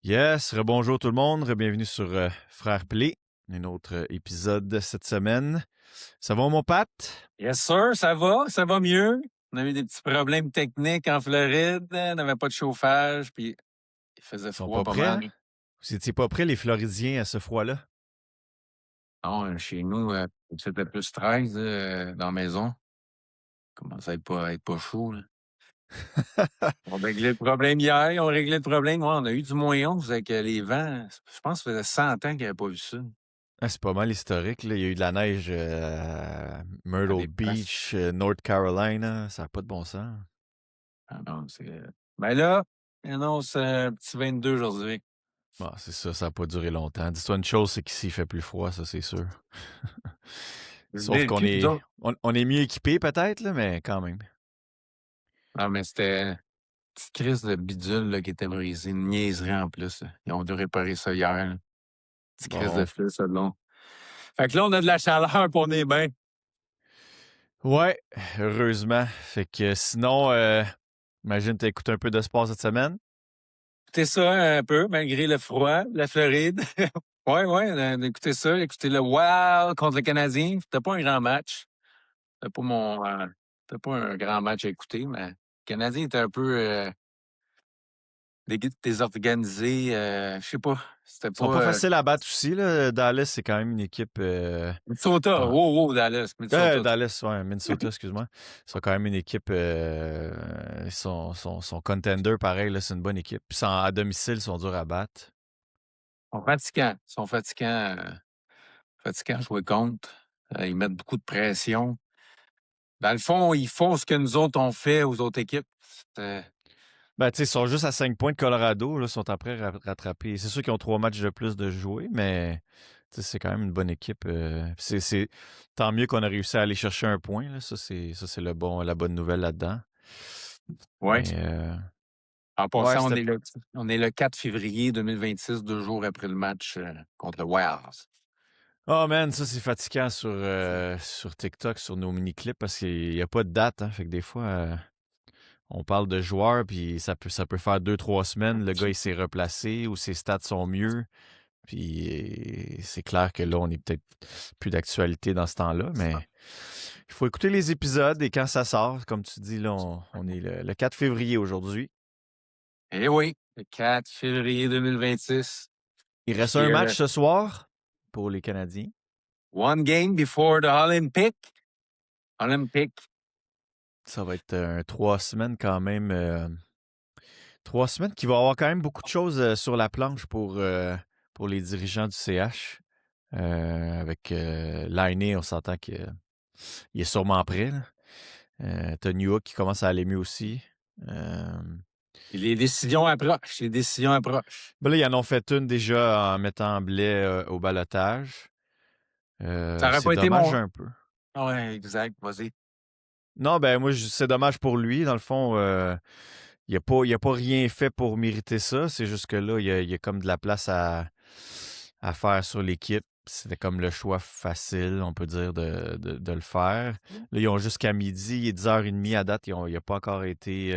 Yes, rebonjour tout le monde, bienvenue sur Frère Play, un autre épisode de cette semaine. Ça va mon Pat? Yes, sir, ça va mieux. On a eu des petits problèmes techniques en Floride, on n'avait pas de chauffage, puis il faisait Ils sont froid pas pas prêts, hein? mal. Vous étiez pas prêts les Floridiens à ce froid-là? Non, chez nous, c'était plus 13 dans la maison. Commence à être pas chaud, là. On a réglé le problème hier, on a réglé le problème. Ouais, on a eu du -11 avec les vents. Je pense que ça faisait 100 ans qu'il n'y avait pas vu ça. Ah, c'est pas mal historique, là. Il y a eu de la neige à Dans Myrtle des places. Beach, North Carolina, ça n'a pas de bon sens. Ah non, c'est. Ben là, il annonce un petit 22 aujourd'hui. Bon, c'est ça, ça n'a pas duré longtemps. Dis-toi une chose, c'est qu'ici il fait plus froid, ça c'est sûr. Je Sauf dis, qu'on puis nous est, autres. on est mieux équipés peut-être, là, mais quand même. Non, mais c'était. Petite crise de bidule là, qui était brisée, une niaiserie en plus. Là. Ils ont dû réparer ça hier. Là. Petite crise de Bon. fil, ça de long. Fait que là, on a de la chaleur puis on est bien. Ouais, heureusement. Fait que sinon, imagine t'as écouté un peu de sport cette semaine. Écoutez ça un peu, malgré le froid, la Floride. Ouais, écoutez ça, écoutez le Wild contre le Canadien. C'était pas un grand match. C'était pas c'était pas un grand match à écouter, mais le Canadien était un peu désorganisé. Je sais pas. C'était Ils sont pas pas. faciles à battre aussi, là. Dallas, c'est quand même une équipe. Minnesota. Ah, Wow, wow, Dallas. Minnesota. Dallas, ouais, Minnesota, excuse-moi. Ils sont quand même une équipe. Ils sont contender, pareil, là, c'est une bonne équipe. Puis à domicile, ils sont durs à battre. Ils sont fatigants à jouer contre. Ils mettent beaucoup de pression. Dans le fond, ils font ce que nous autres on fait aux autres équipes. C'est- Ben, tu sais, ils sont juste à 5 points de Colorado, là, ils sont après rattraper. C'est sûr qu'ils ont 3 matchs de plus de jouer, mais tu sais, c'est quand même une bonne équipe. Tant mieux qu'on a réussi à aller chercher un point, là. Ça, c'est la bonne nouvelle là-dedans. Ouais. Mais En ouais, passant, on est le 4 février 2026, 2 jours après le match contre le Wild. Oh man, ça c'est fatigant sur TikTok, sur nos mini-clips, parce qu'il n'y a pas de date, hein. Fait que des fois, on parle de joueurs, puis ça peut faire 2, 3 semaines, le gars il s'est replacé ou ses stats sont mieux. Puis c'est clair que là, on est peut-être plus d'actualité dans ce temps-là, mais il faut écouter les épisodes et quand ça sort, comme tu dis, là, on est le 4 février aujourd'hui. Eh oui, le 4 février 2026. Il reste Puis un match ce soir pour les Canadiens. one game before the Olympic. Olympic. Ça va être 3 semaines quand même. 3 semaines qui vont avoir quand même beaucoup de choses sur la planche pour les dirigeants du CH. Avec Lainé, on s'entend qu'il est sûrement prêt, là. T'as Nua qui commence à aller mieux aussi. Et les décisions approchent. Les décisions approchent. Ben là, ils en ont fait une déjà en mettant Blais au balotage. Ça aurait C'est pas été dommage mon. un peu. Ouais, exact. Vas-y. Non, ben moi, c'est dommage pour lui. Dans le fond, il a pas rien fait pour mériter ça. C'est juste que là, il y a comme de la place à faire sur l'équipe. C'était comme le choix facile, on peut dire, de le faire. Là, ils ont jusqu'à midi, il est 10h30 à date. Il n'a pas encore été,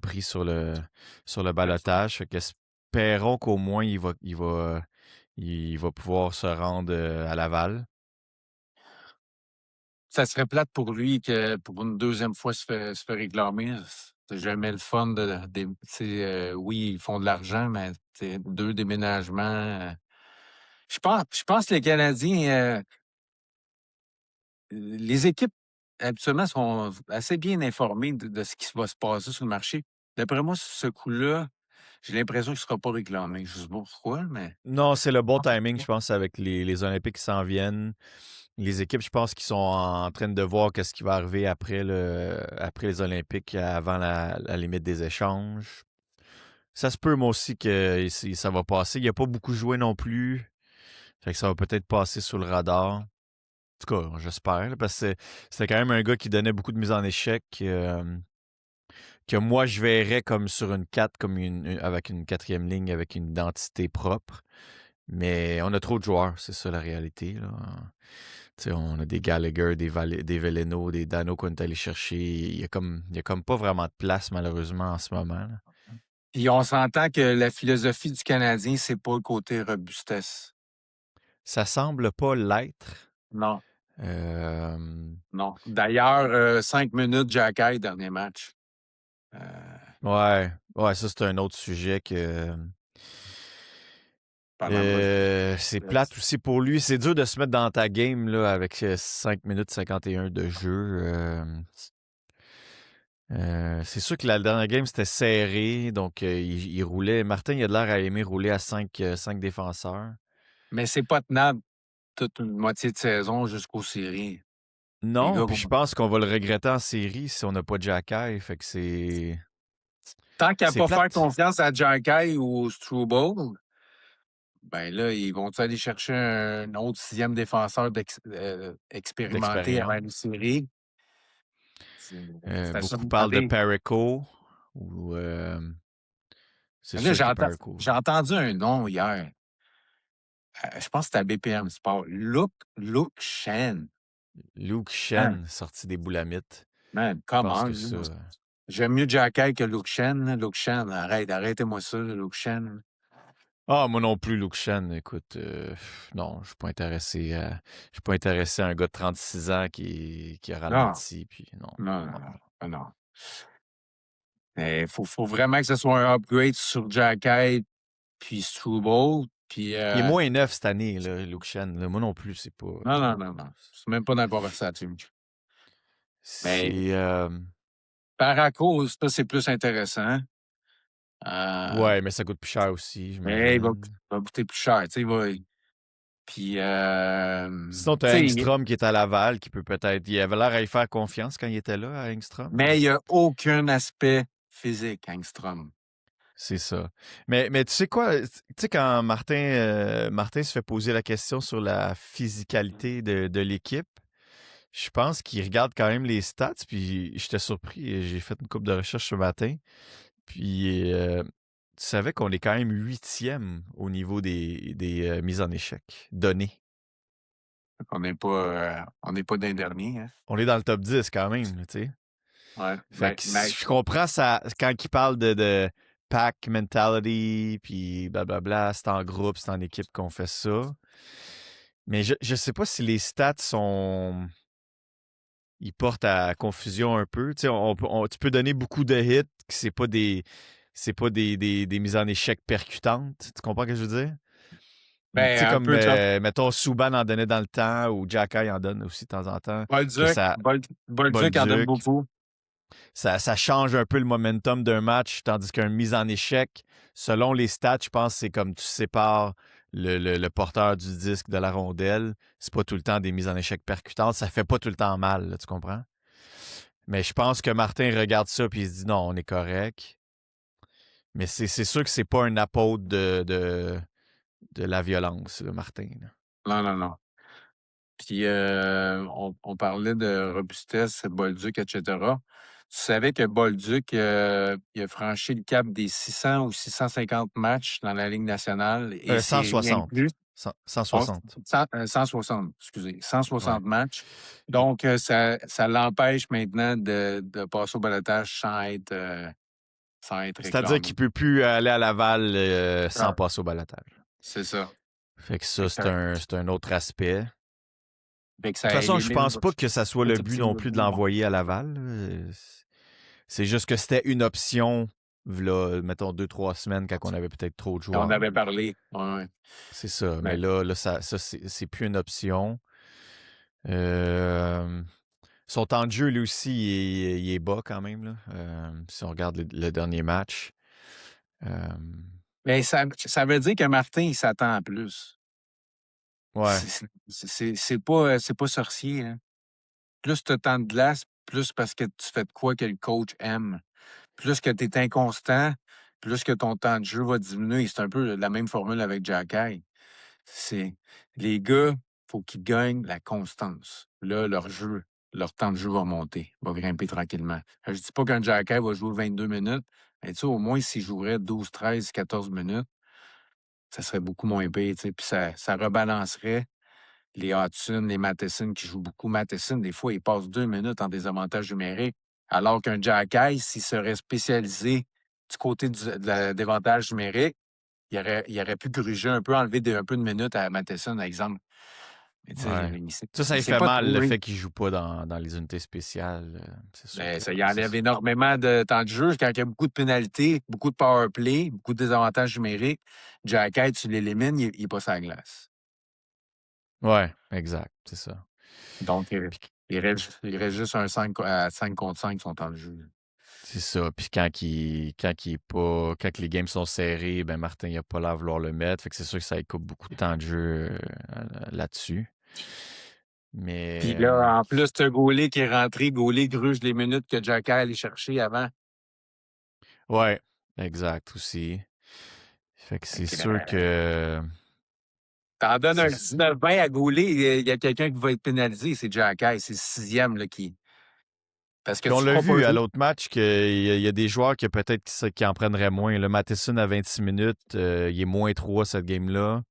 pris sur le balotage. Fait qu'espérons qu'au moins il va pouvoir se rendre à Laval. Ça serait plate pour lui que pour une deuxième fois se fait réclamer. C'est jamais le fun tu sais, oui, ils font de l'argent, mais tu sais, 2 déménagements. Je pense que les Canadiens, les équipes habituellement sont assez bien informées de ce qui va se passer sur le marché. D'après moi, ce coup-là, j'ai l'impression qu'il ne sera pas réclamé. Je sais pas pourquoi, mais Non, c'est le bon timing, je pense, avec les Olympiques qui s'en viennent. Les équipes, je pense qu'ils sont en train de voir qu'est-ce qui va arriver après les Olympiques, avant la limite des échanges. Ça se peut, moi aussi, que ça va passer. Il n'a pas beaucoup joué non plus. Fait que ça va peut-être passer sous le radar. En tout cas, j'espère, là, parce que c'était quand même un gars qui donnait beaucoup de mise en échec, que moi, je verrais comme sur une 4, comme avec une quatrième ligne, avec une identité propre. Mais on a trop de joueurs, c'est ça la réalité, là. Tu sais, on a des Gallagher, des Veleno, des Dano qu'on est allé chercher. Il y a comme pas vraiment de place, malheureusement, en ce moment, là. Puis on s'entend que la philosophie du Canadien, c'est pas le côté robustesse. Ça semble pas l'être. Non, Euh, non. D'ailleurs, 5 minutes Jacky, dernier match. Euh, ouais, ça c'est un autre sujet que Pendant pas c'est plate aussi pour lui. C'est dur de se mettre dans ta game là, avec 5 minutes 51 de jeu. C'est sûr que la dernière game, c'était serré, donc il roulait. Martin, il a de l'air à aimer rouler à 5 défenseurs. Mais c'est pas tenable toute une moitié de saison jusqu'aux séries. Les Non, gars puis vont. je pense qu'on va le regretter en série si on n'a pas de Jacky. Fait que Tant qu'à c'est pas faire plate. confiance à Jacky ou au Struble, ben là, ils vont aller chercher un autre sixième défenseur expérimenté avant une D'expérience. série? C'est à se Beaucoup parlent de demander. Perico. Ou, c'est Là, sûr que Perico. j'ai entendu un nom hier. Je pense que c'était à BPM Sport. Luke Shen. Luke Man, Shen, sorti des boulamites. man, Je come pense on. que Là. ça. J'aime mieux Jacky que Luke Shen. Là. Luke Shen, arrêtez-moi ça, là, Luke Shen. Ah, moi non plus, Luke Shen. Écoute, non, je suis pas intéressé je suis pas intéressé à un gars de 36 ans qui a Non, ralenti. Puis non, non, non, non. non. Non. Il faut vraiment que ce soit un upgrade sur Jacky puis Struble. Puis, Il est moins neuf cette année, là, Luke Shen. Là. Moi non plus, c'est pas. non, non, non, non. C'est même pas dans la conversation. Mais C'est. Paraco, ça, c'est plus intéressant. Euh, Ouais, mais ça coûte plus cher aussi, mais j'imagine. va coûter plus cher. Tu sais, puis, Sinon, tu tu as sais, Engstrom qui est à Laval, qui peut peut-être. Il avait l'air à y faire confiance quand il était là, à Engstrom. mais il n'y a aucun aspect physique, Angstrom. C'est ça. Mais tu sais quoi? Tu sais, quand Martin se fait poser la question sur la physicalité de l'équipe, je pense qu'il regarde quand même les stats, puis j'étais surpris. J'ai fait une couple de recherches ce matin. Puis tu savais qu'on est quand même 8e au niveau des mises en échec données. On n'est pas d'un dernier. Hein? On est dans le top 10 quand même, tu sais. Ouais. Fait Ben, que ben, je comprends ça quand il parle de pack mentality, puis blablabla, c'est en groupe, c'est en équipe qu'on fait ça. Mais je sais pas si les stats sont. Ils portent à confusion un peu. Tu sais, tu peux donner beaucoup de hits, que c'est pas des. C'est pas des mises en échec percutantes. Tu comprends ce que je veux dire? Tu sais, un comme, peu comme mettons, Subban en donnait dans le temps, ou Jacky en donne aussi de temps en temps, que Bolduc. ça. Bolduc en donne Bolduc, beaucoup. ça change un peu le momentum d'un match, tandis qu'une mise en échec, selon les stats, je pense que c'est comme tu sépares le porteur du disque de la rondelle. C'est pas tout le temps des mises en échec percutantes. Ça fait pas tout le temps mal, là, tu comprends? Mais je pense que Martin regarde ça et il se dit non, on est correct. Mais c'est sûr que c'est pas un apôtre de la violence, là, Martin. Là. Non, non, non. Puis, on parlait de robustesse, Bolduc, etc. Tu savais que Bolduc, il a franchi le cap des 600 ou 650 matchs dans la Ligue nationale et c'est rien de 160. plus. 160. 160, excusez, Ouais. 160 matchs. Donc, ça l'empêche maintenant de passer au balotage sans être C'est-à-dire qu'il réclamé. peut plus aller à Laval sans Ah, passer au balotage. c'est ça. Fait que Fait ça, que ça, c'est un autre aspect. De fait que toute ça façon, je élimine pense pas que ça soit le but non plus de effectivement. l'envoyer à Laval. C'est juste que c'était une option, là, mettons 2, 3 semaines, quand on avait peut-être trop de On joueurs. avait parlé. Ouais. C'est ça. Mais Ben, là ça c'est plus une option. Euh, Son temps de jeu, lui aussi, il est bas quand même. Là. Si on regarde le dernier match. Euh, mais ça veut dire que Martin, il s'attend à plus. ouais. C'est pas sorcier. Hein. Plus tu as temps de glace, plus parce que tu fais de quoi que le coach aime. Plus que tu es inconstant, plus que ton temps de jeu va diminuer. C'est un peu la même formule avec Jacky. C'est les gars, faut qu'ils gagnent la constance. Là, leur temps de jeu va monter, va grimper tranquillement. Je dis pas qu'un Jacky va jouer 22 minutes, mais tu sais, au moins s'il jouerait 12, 13, 14 minutes, ça serait beaucoup moins pire, tu sais, puis ça rebalancerait les Hudson, les Matheson qui jouent beaucoup. Matheson, des fois, il passe 2 minutes en désavantage numérique, alors qu'un Jacky, s'il serait spécialisé du côté d'avantage numérique, il aurait pu gruger un peu, enlever un peu de minutes à Matheson, par exemple. Mais tu sais, Ouais. Ça il lui s'est fait pas mal, le trouvé. fait qu'il joue pas dans les unités spéciales. C'est sûr Ben, que ça y c'est enlève ça. énormément de temps de jeu. Quand il y a beaucoup de pénalités, beaucoup de power play, beaucoup de désavantages numériques, Jacky, tu l'élimines, il n'est pas sur la glace. Ouais, exact, c'est ça. Donc, Puis il reste juste un 5 contre 5 son temps de jeu. c'est ça. Puis quand les games sont serrés, ben Martin, il a pas l'air à vouloir le mettre. Fait que c'est sûr que ça lui coupe beaucoup de temps de jeu là-dessus. Puis Mais là, en plus, tu as Gaulet qui est rentré. Gaulet gruge les minutes que Jacky allait chercher avant. ouais, exact aussi. Fait que Fait c'est que, sûr que t'en donnes un c'est 19-20 à Gaulet, il y a quelqu'un qui va être pénalisé, c'est Jacky. C'est le sixième là, qui. Parce que Puis on tu ne l'a feras pas vu à jouer. l'autre match qu'il y a des joueurs qui peut-être qui en prendraient moins. Le Matheson à 26 minutes, il est moins 3 cette game-là.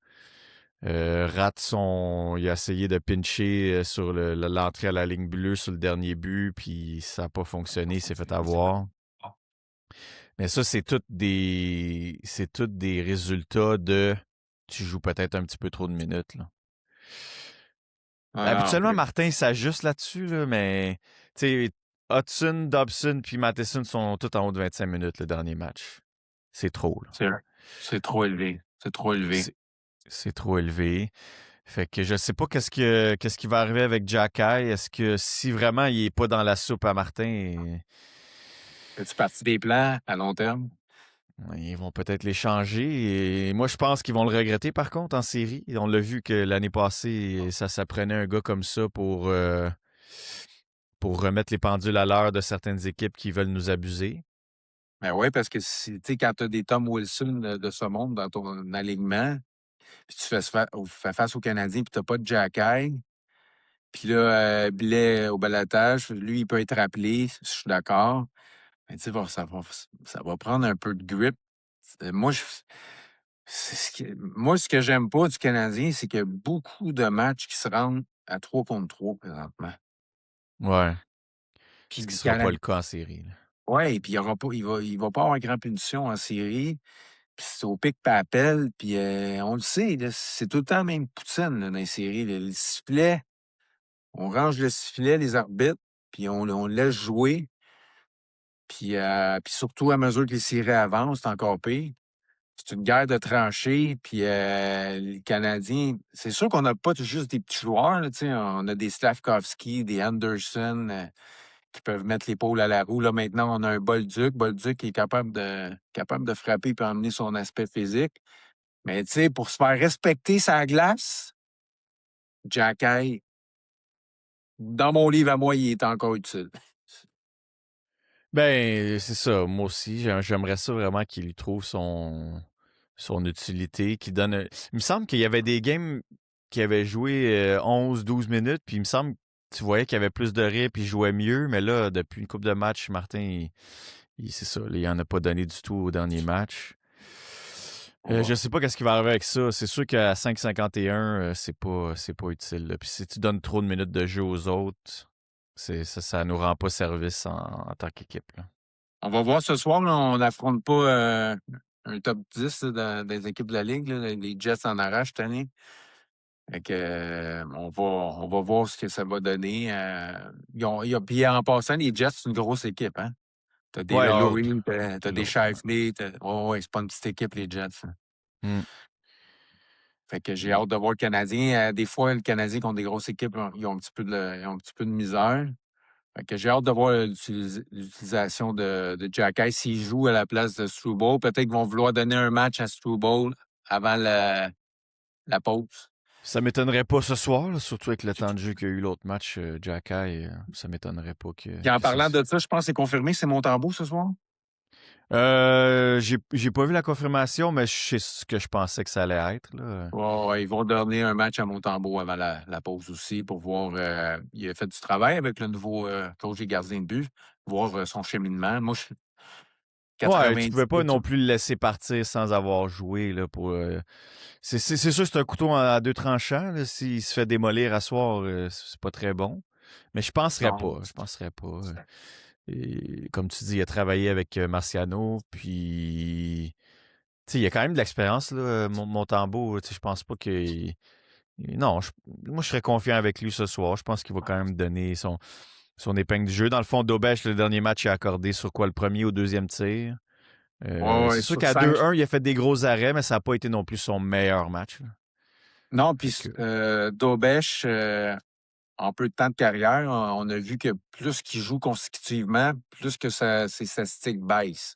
Il a essayé de pincher sur l'entrée à la ligne bleue sur le dernier but, puis ça n'a pas fonctionné, il s'est fait avoir. Mais ça, c'est tous des résultats de tu joues peut-être un petit peu trop de minutes, là. Ah, Habituellement, non, Martin s'ajuste là-dessus, là, mais tu sais, Hudson, Dobson puis Matheson sont tous en haut de 25 minutes le dernier match. C'est trop, là. c'est trop élevé. C'est trop élevé. C'est c'est trop élevé. Fait que je sais pas qu'est-ce qui va arriver avec Jacky. Est-ce que si vraiment il est pas dans la soupe à Martin, Fais-tu partie des plans à long terme? ils vont peut-être les changer. Et moi, je pense qu'ils vont le regretter par contre en série. On l'a vu que l'année passée, ça prenait un gars comme ça pour remettre les pendules à l'heure de certaines équipes qui veulent nous abuser. Ben oui, parce que si, tu sais, quand tu as des Tom Wilson de ce monde dans ton alignement, puis tu fais face aux Canadiens, puis tu n'as pas de Jacky, puis là, Blais au balotage, lui, il peut être rappelé, je suis d'accord. Mais tu sais, ça va prendre un peu de grip. Moi, moi, ce que j'aime pas du Canadien, c'est qu'il y a beaucoup de matchs qui se rendent à 3 contre 3 présentement. Ouais. Puis Ce qui le sera pas Canadien, le cas en série, là. ouais, puis il va pas avoir grand punition en série. Puis c'est au pic papel, puis on le sait, là, c'est tout le temps la même poutine là, dans les séries. Là. Le sifflet, on range le sifflet, les arbitres, puis on le laisse jouer. Puis surtout, à mesure que les séries avancent, c'est encore pire. C'est une guerre de tranchées, puis les Canadiens, c'est sûr qu'on n'a pas juste des petits joueurs, là, tu sais, on a des Slavkovski, des Anderson qui peuvent mettre l'épaule à la roue. Là, maintenant, on a un Bolduc. Bolduc qui est capable de frapper et emmener son aspect physique. Mais tu sais, pour se faire respecter sa glace, Jacky, dans mon livre à moi, il est encore utile. Ben, c'est ça. Moi aussi, j'aimerais ça vraiment qu'il lui trouve son utilité, qu'il donne. Il me semble qu'il y avait des games qui avaient joué 11-12 minutes, puis il me semble que tu voyais qu'il y avait plus de rythme, puis il jouait mieux, mais là, depuis une couple de matchs, Martin, c'est ça, là, il en a pas donné du tout au dernier match. On Je va. sais pas qu'est-ce qui va arriver avec ça. C'est sûr qu'à 5,51, c'est pas utile, là. Puis si tu donnes trop de minutes de jeu aux autres, ça nous rend pas service en tant qu'équipe, là. On va voir ce soir, là, on n'affronte pas un top 10 là, dans les équipes de la Ligue. Là. Les Jets en arrachent cette année. Fait que, on va voir ce que ça va donner. Puis en passant, les Jets, c'est une grosse équipe. Hein? T'as des Ouais, lourd. Lowry, t'as des Lourd. Shifley. Ouais, c'est pas une petite équipe, les Jets. Hein. Hmm. Fait que j'ai hâte de voir le Canadien. Des fois, le Canadien contre des grosses équipes, ils ont un petit peu ils ont un petit peu de misère. Fait que j'ai hâte de voir l'utilisation de Jacky s'il joue à la place de Struble. Peut-être qu'ils vont vouloir donner un match à Struble avant la pause. Ça m'étonnerait pas ce soir, là, surtout avec le temps de jeu qu'il y a eu l'autre match, Jacky. Ça m'étonnerait pas Puis en que ça parlant se. de ça, je pense que c'est confirmé, c'est Montembeau ce soir. J'ai pas vu la confirmation, mais je sais ce que je pensais que ça allait être, là. Ouais, ouais, ils vont donner un match à Montembeau avant la pause aussi pour voir. Il a fait du travail avec le nouveau coach et gardien de but, voir son cheminement. Moi, je suis Ouais, tu 90 pouvais pas non plus le laisser partir sans avoir joué, là, c'est sûr que c'est un couteau à deux tranchants, là. S'il se fait démolir à soir, c'est pas très bon. Mais je penserais Non. pas. Je penserais pas. Et, comme tu dis, il a travaillé avec Marciano, puis il y a quand même de l'expérience, là, Montembeault. Je pense pas que. Non, moi, je serais confiant avec lui ce soir. Je pense qu'il va quand même donner son épingle du jeu. Dans le fond, Dobèche, le dernier match, il a accordé sur quoi, le premier ou deuxième tir. Ouais, C'est ouais, sûr sur qu'à 5. 2-1, il a fait des gros arrêts, mais ça n'a pas été non plus son meilleur match, là. Non, Fait puis que, Dobèche, en peu de temps de carrière, on a vu que plus qu'il joue consécutivement, plus que ses statistiques baissent.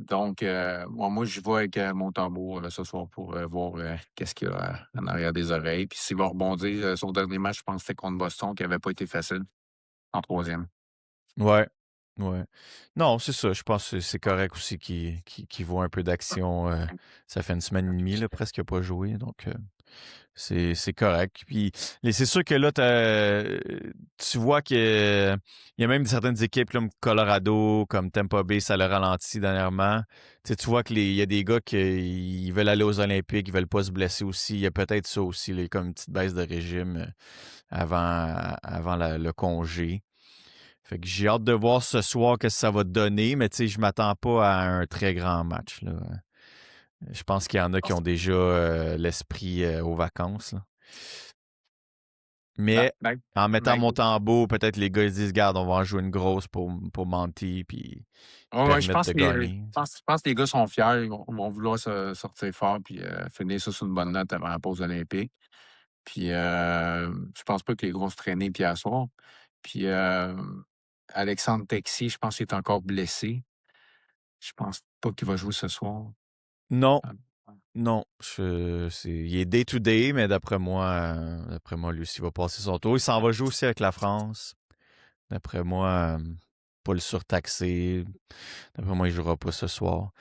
Donc, moi, je vais avec mon tambour ce soir pour voir qu'est-ce qu'il y a en arrière des oreilles. Puis s'il va rebondir sur le dernier match, je pense que c'était contre Boston, qui n'avait pas été facile en troisième. ouais. Ouais. Non, c'est ça. Je pense que c'est correct aussi qu'il voit un peu d'action. Ça fait une semaine et demie, là, presque qu'il n'a pas joué. Donc, c'est correct. Puis, c'est sûr que là, tu vois qu'il y a même certaines équipes comme Colorado, comme Tampa Bay, ça le ralentit dernièrement. Tu vois qu'il y a des gars qui veulent aller aux Olympiques, ils veulent pas se blesser aussi. Il y a peut-être ça aussi, là, comme une petite baisse de régime avant le congé. Fait que j'ai hâte de voir ce soir ce que ça va donner, mais je m'attends pas à un très grand match, là. Je pense qu'il y en a qui ont déjà l'esprit aux vacances, là. Ben, Mais ben, en mettant ben, mon tambour, peut-être les gars ils se disent, garde, on va en jouer une grosse pour Monty, puis ouais, permettre de gagner. je pense que les gars sont fiers. Ils vont vouloir sortir fort puis finir ça sur une bonne note avant la pause olympique. Puis, je pense pas que les gros se traîner puis à soir. Puis, Alexandre Texier, je pense qu'il est encore blessé. Je pense pas qu'il va jouer ce soir. Non, Ah, non. Il est day-to-day, mais d'après moi, lui aussi, il va passer son tour. Il s'en va jouer aussi avec la France. D'après moi, pas le surtaxer. D'après moi, il jouera pas ce soir.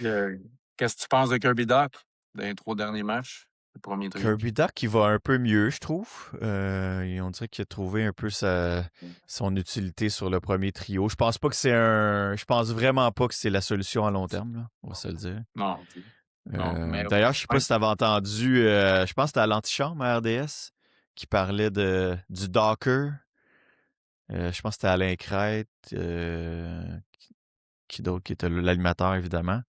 Qu'est-ce que tu penses de Kirby Doc dans les 3 derniers matchs, le premier trio? Kirby Duck, il va un peu mieux, je trouve. Et on dirait qu'il a trouvé un peu son utilité sur le premier trio. Je pense vraiment pas que c'est la solution à long terme, là, on va se le dire. Non, non, mais D'ailleurs, je sais pas ouais, si tu avais entendu, je pense que c'était à l'antichambre à RDS qui parlait du Docker. Je pense que c'était Alain Crête, qui d'autre, qui était l'animateur, évidemment.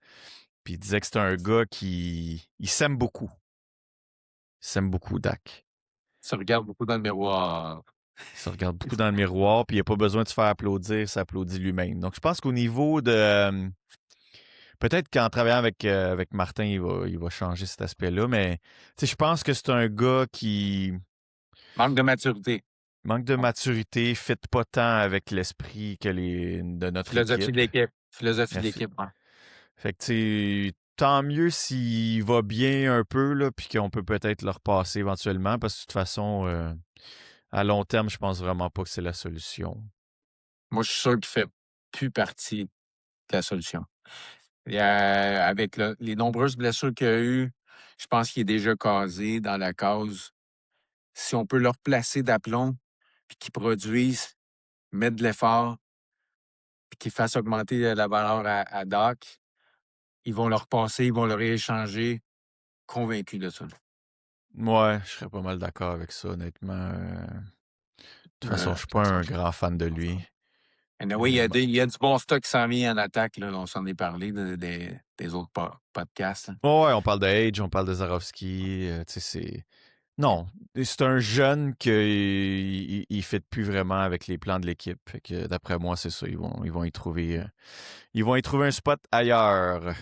Puis il disait que c'était un gars il s'aime beaucoup. Il s'aime beaucoup, Dak. tu regardes beaucoup dans le miroir. Il se regarde beaucoup dans le miroir, puis il n'a pas besoin de se faire applaudir, il s'applaudit lui-même. Donc, je pense qu'au niveau de. Peut-être qu'en travaillant avec Martin, il va changer cet aspect-là, mais je pense que c'est un gars qui Manque de maturité. manque de Bon, maturité, ne fit pas tant avec l'esprit de notre philosophie de équipe. l'équipe. Philosophie La de fi- l'équipe, ouais. Fait que, tant mieux s'il va bien un peu, là, puis qu'on peut peut-être le repasser éventuellement, parce que de toute façon, à long terme, je pense vraiment pas que c'est la solution. Moi, je suis sûr qu'il fait plus partie de la solution. Avec les nombreuses blessures qu'il a eues, je pense qu'il est déjà casé dans la cause. Si on peut le replacer d'aplomb, puis qu'il produise, mettre de l'effort, puis qu'il fasse augmenter la valeur à Doc, ils vont le repasser, ils vont le rééchanger, convaincu de ça. Ouais, je serais pas mal d'accord avec ça, honnêtement. De toute façon, Euh, je suis pas un grand fan de lui. oui, Bon. il y a du bon stock qui s'en vient en attaque, là, on s'en est parlé des autres podcasts, là. Ouais, on parle de Age, on parle de Zarowski. C'est. Non, c'est un jeune qui il fit plus vraiment avec les plans de l'équipe. Fait que d'après moi, c'est ça. Ils vont y trouver un spot ailleurs.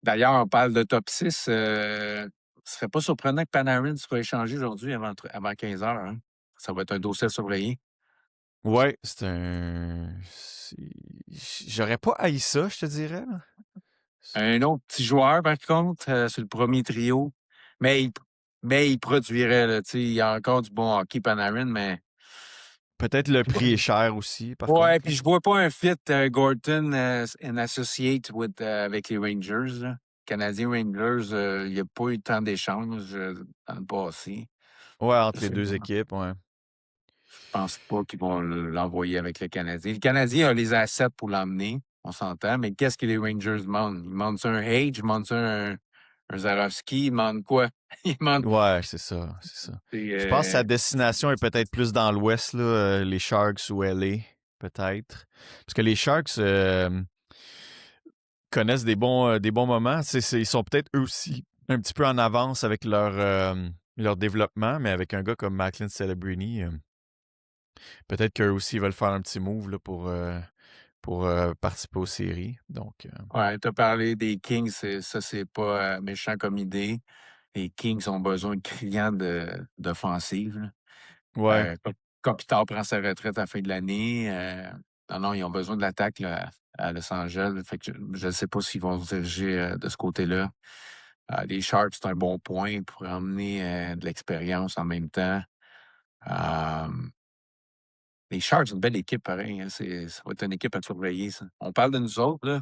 D'ailleurs, on parle de top 6. Ce serait pas surprenant que Panarin soit échangé aujourd'hui avant 15 heures, hein. Ça va être un dossier à surveiller. Ouais, j'aurais pas haï ça, je te dirais, là. Un autre petit joueur, par contre, sur le premier trio, mais il produirait, là, tu sais, il y a encore du bon hockey, Panarin, mais Peut-être le prix est cher aussi, par ouais, contre, puis là. je vois pas un fit Gorton and associate avec les Rangers, là. Canadiens Rangers, il n'y a pas eu tant d'échanges dans le passé. Ouais, Je entre les sais deux pas. équipes, ouais. Je pense pas qu'ils vont l'envoyer avec le Canadien. Le Canadien a les assets pour l'emmener, on s'entend, mais qu'est-ce que les Rangers demandent? Ils demandent un Hage, ils demandent un Zarowski, ils demandent quoi? Ils demandent. Ouais, c'est ça, c'est ça. c'est, Je pense que sa euh, destination est peut-être plus dans l'ouest, là, les Sharks ou LA. peut-être. Parce que les Sharks connaissent des bons moments. Ils sont peut-être eux aussi un petit peu en avance avec leur développement, mais avec un gars comme Macklin Celebrini, peut-être qu'eux aussi veulent faire un petit move là, pour participer aux séries. Donc, Ouais, tu as parlé des Kings, c'est pas méchant comme idée. Les Kings ont besoin criant d'offensive, là. ouais, Kopitar prend sa retraite à la fin de l'année. Non, ils ont besoin de l'attaque là, à Los Angeles. Fait que je ne sais pas s'ils vont se diriger de ce côté-là. Les Sharks, c'est un bon point pour emmener de l'expérience en même temps. Euh, les Sharks, c'est une belle équipe, pareil, hein. Ça va être une équipe à surveiller, ça. On parle de nous autres, là,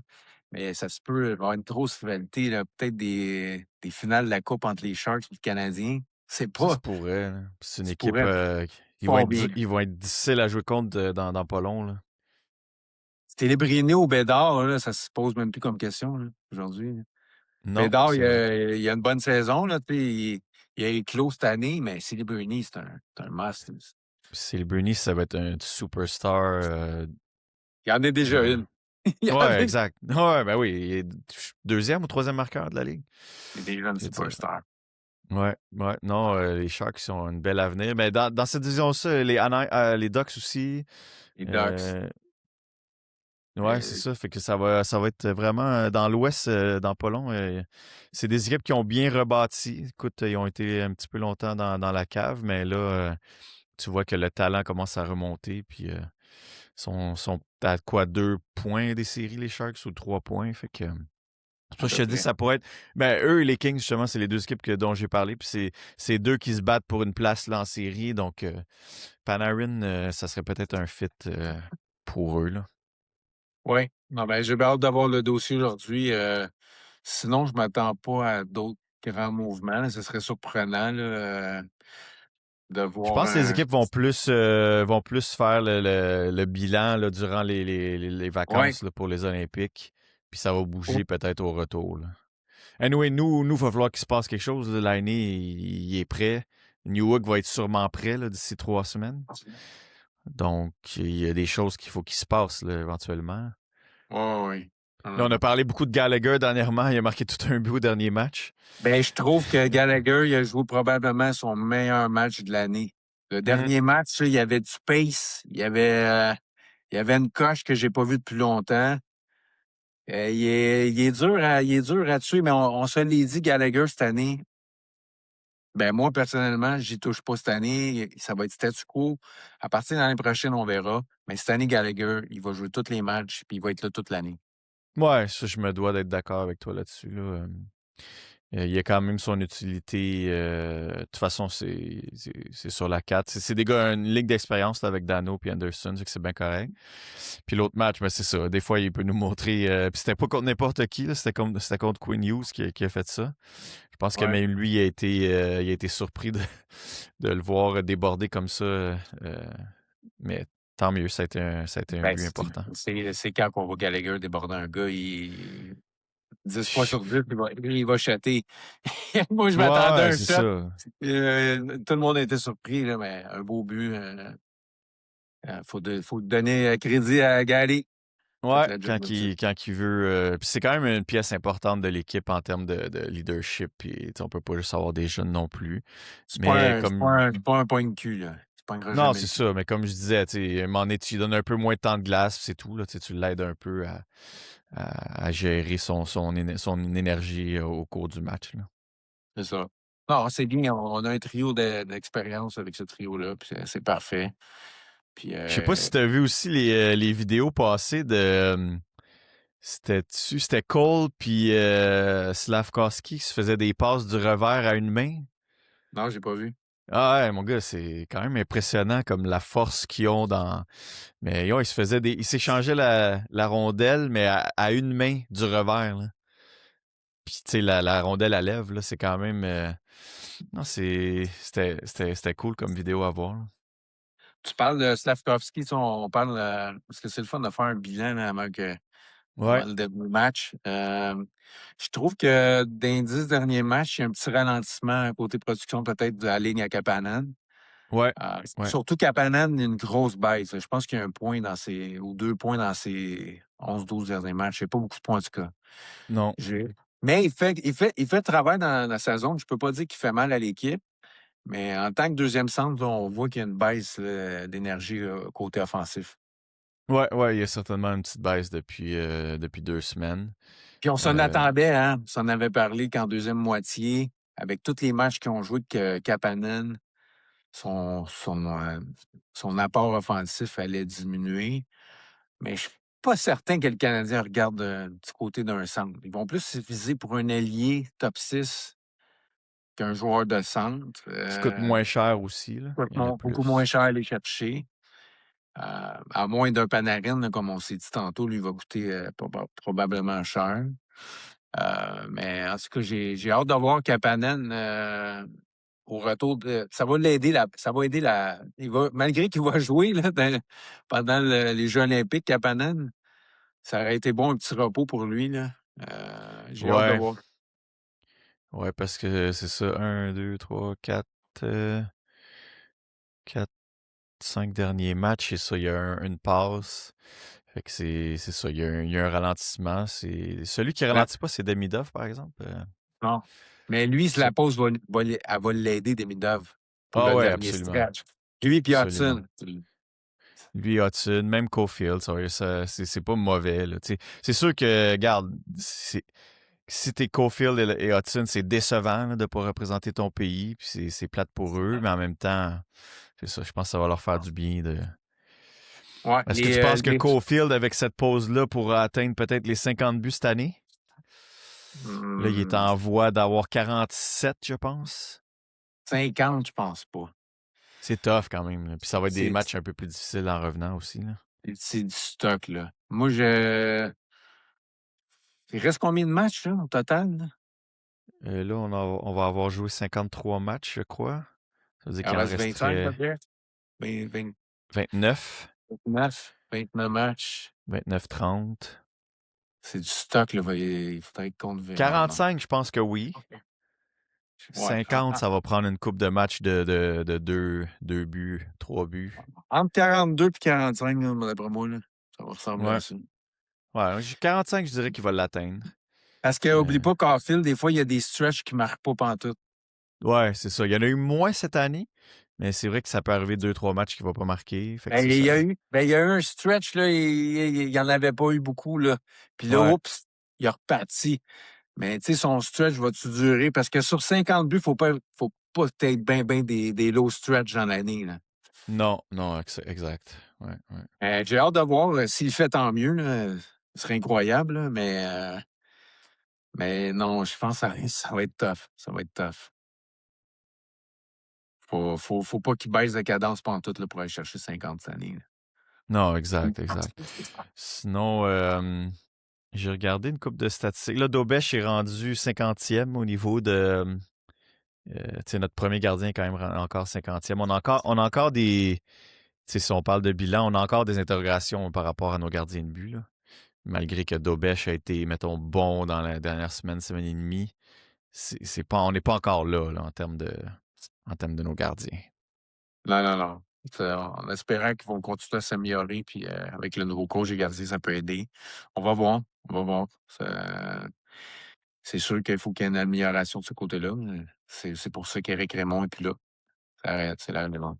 mais ça se peut avoir une grosse rivalité, là, peut-être des finales de la Coupe entre les Sharks et les Canadiens. C'est ça se pas. pourrait, là. C'est une Tu équipe, pourrais fort bien. ils vont être difficiles à jouer contre dans pas long. Là. Célébrini ou Bédard, là, ça se pose même plus comme question là, aujourd'hui, là. Non, Bédard, c'est vrai. il a une bonne saison. Là, tu sais, il a éclos cette année, mais Célébrini, c'est un must. C'est le Bernie, ça va être un superstar. Il y en a déjà euh, une. Il y en a Ouais, exact. Ouais, ben oui, il est deuxième ou troisième marqueur de la ligue. il est déjà une Je veux dire. superstar. Ouais, ouais. Non, les Sharks ont un bel avenir. Mais dans cette division-là, les Ducks aussi. Les Ducks. euh, Ouais, c'est euh, ça. Fait que ça va être vraiment dans l'Ouest, dans pas long. C'est des équipes qui ont bien rebâti. Écoute, ils ont été un petit peu longtemps dans la cave, mais là, tu vois que le talent commence à remonter. Puis, sont à quoi, 2 points des séries, les Sharks, ou 3 points. Fait que, c'est pour ça à que je peu te dis, près. ça pourrait être. Ben, eux et les Kings, justement, c'est les deux équipes dont j'ai parlé. Puis, c'est deux qui se battent pour une place là, en série. Donc, Panarin, ça serait peut-être un fit pour eux, là. Oui. Non, ben, j'ai bien hâte d'avoir le dossier aujourd'hui. Sinon, je ne m'attends pas à d'autres grands mouvements, là. Ce serait surprenant là, de Je voir pense que les un. équipes vont plus faire le bilan là, durant les Oui. vacances là, pour les Olympiques. Puis ça va bouger peut-être au retour. Là. Anyway, il va falloir qu'il se passe quelque chose. Là. L'année, il est prêt. Newhook va être sûrement prêt là, d'ici 3 semaines. Donc, il y a des choses qu'il faut qu'il se passe là, éventuellement. Oui, oui. Là, on a Hum. parlé beaucoup de Gallagher dernièrement. Il a marqué tout un but au dernier match. Ben, je trouve que Gallagher, il a joué probablement son meilleur match de l'année. Le Mm. dernier match, là, il y avait du pace, il y avait une coche que j'ai pas vue depuis longtemps. Il est dur à tuer, mais on se l'est dit, Gallagher, cette année. Ben, moi, personnellement, j'y touche pas cette année. Ça va être statu quo. À partir de l'année prochaine, on verra. Mais cette année, Gallagher, il va jouer tous les matchs, puis il va être là toute l'année. Ouais, ça, je me dois d'être d'accord avec toi là-dessus. Là. Il y a quand même son utilité. De toute façon, c'est sur la 4. C'est des gars, une ligue d'expérience là, avec Dano et Anderson, c'est que c'est bien correct. Puis l'autre match, ben, c'est ça. Des fois, il peut nous montrer. Puis c'était pas contre n'importe qui, là, c'était contre Quinn Hughes qui a fait ça. Je pense que Ouais. même lui il a été surpris de le voir déborder comme ça. Mais tant mieux, ça a été un Ben, but important. c'est quand on voit Gallagher déborder un gars, 10 fois sur 10, il va chatter. Moi, je m'attendais à Ouais, un c'est shot. ça. Tout le monde a été surpris, là, mais un beau but. Faut donner crédit à Gally. Fait Ouais, la job là dessus. quand il veut. Puis c'est quand même une pièce importante de l'équipe en termes de leadership. Puis tu sais, on peut pas juste avoir des jeunes non plus. Mais comme. C'est pas un point de cul, là. Tu pogneras Non, jamais c'est le cul. ça. Mais comme je disais, tu sais, à un moment donné, tu lui donnes un peu moins de temps de glace, puis c'est tout. Là, tu l'aides un peu à gérer son énergie au cours du match. Là. C'est ça. Non, c'est bien. On a un trio d'expérience avec ce trio-là, puis c'est parfait. Puis, Je sais pas si tu as vu aussi les vidéos passées de. C'était Cole puis Slavkovski qui se faisaient des passes du revers à une main. non, j'ai pas vu. Ah ouais, mon gars, c'est quand même impressionnant comme la force qu'ils ont dans. Mais yo, ils s'échangeaient la rondelle, mais à une main du revers. Là. Puis tu sais, la rondelle à lèvres, là, c'est quand même. Non, c'était cool comme vidéo à voir. Là. Tu parles de Slavkovski, tu sais, on parle, parce que c'est le fun de faire un bilan là, avant Ouais. le début du match. Je trouve que dans les 10 derniers matchs, il y a un petit ralentissement côté production peut-être de la ligne à Kapanen. Ouais, ouais. Surtout Kapanen, une grosse baisse. Je pense qu'il y a un point ou 2 points dans ses 11-12 derniers matchs. C'est pas beaucoup de points, en tout cas. Non. Mais il fait le travail dans sa zone. Je peux pas dire qu'il fait mal à l'équipe. Mais en tant que deuxième centre, là, on voit qu'il y a une baisse d'énergie côté offensif. Ouais, ouais, il y a certainement une petite baisse depuis 2 semaines. Puis on s'en Euh, attendait, hein? On s'en avait parlé qu'en deuxième moitié, avec tous les matchs qu'ils ont joués que Kapanen, son apport offensif allait diminuer. Mais je suis pas certain que le Canadien regarde du côté d'un centre. Ils vont plus se viser pour un ailier top 6 qu'un joueur de centre. qui coûte moins cher aussi, là. Il y en a Beaucoup moins plus. cher à aller chercher. À moins d'un Panarin, là, comme on s'est dit tantôt, lui va coûter probablement cher. Mais en tout cas, j'ai hâte de voir Kapanen au retour ça va l'aider ça va aider malgré qu'il va jouer là, pendant les Jeux olympiques, Kapanen, ça aurait été bon un petit repos pour lui, là. J'ai hâte de Ouais. voir. Ouais, parce que c'est ça, 4, 5 derniers matchs, et ça, il y a une passe. Fait que c'est ça, il y a un ralentissement. Celui qui La- ralentit pas, c'est Demidov, par exemple. non. Mais lui, Ça- la pause elle va l'aider, Demidov, pour Ah le ouais, dernier absolument. stretch. Lui et Absolument. Hudson. Lui, Hudson, même Caulfield, c'est pas mauvais, là, tu sais. C'est sûr que, regarde, si t'es Caulfield et Hudson, c'est décevant là, de pas représenter ton pays, puis c'est plate pour eux, mais en même temps, c'est ça, je pense que ça va leur faire du bien de. Ouais, Est-ce que tu penses que Caulfield, avec cette pause-là, pourra atteindre peut-être les 50 buts cette année? Là, il est hmm, en voie d'avoir 47, je pense. 50, je pense pas. C'est tough quand même, là. Puis ça va être des C'est matchs un peu plus difficiles en revenant aussi, là. c'est du stock, là. Moi, il reste combien de matchs, là, au total, là? Là, on va avoir joué 53 matchs, je crois. Ça veut dire Il en qu'il en reste 25, resterait peut-être? 20, 29, 29 matchs. 29-30. C'est du stock, là. Il faudrait qu'on le verra. Ah, non. 45, je pense que oui. Ouais. 50, ça va prendre une coupe de match de deux buts, 3 buts. Entre 42 et 45, là, d'après moi, là, ça va ressembler Ouais. à ça. Ouais, 45, je dirais qu'il va l'atteindre. Parce que, Euh, oublie pas, Caulfield, des fois, il y a des stretches qui ne marquent pas pantoute. ouais, c'est ça. Il y en a eu moins cette année, mais c'est vrai que ça peut arriver 2, 3 matchs qu'il va pas marquer. Fait que c'est ça. Il y a eu un stretch, là, il n'y en avait pas eu beaucoup, là. Puis là, Ouais. oups, il est reparti. Mais, tu sais, son stretch va-tu durer? Parce que sur 50 buts, faut pas être bien des low stretch dans l'année, là. Non, non, exact. Ouais, ouais. J'ai hâte de voir s'il fait tant mieux, là. Ce serait incroyable, là, mais non, je pense que ça va être tough. Ça va être tough. Faut pas qu'il baisse de cadence pantoute là, pour aller chercher 50 cette année, là. Non, exact, exact. Sinon, j'ai regardé une coupe de statistiques. Là, Dobesch est rendu 50e au niveau de. Tu sais, notre premier gardien est quand même encore 50e. On a encore des. Tu sais, si on parle de bilan, on a encore des interrogations par rapport à nos gardiens de but, là. Malgré que Dobesch a été, mettons, bon dans la dernière semaine et demie. C'est pas, on n'est pas encore là, en termes de nos gardiens. Non, non, non. En espérant qu'ils vont continuer à s'améliorer, puis avec le nouveau coach et gardien, ça peut aider. On va voir. On va voir. C'est sûr qu'il faut qu'il y ait une amélioration de ce côté-là. Mais c'est pour ça qu'Éric Raymond est plus là. Ça arrête, c'est la relevante.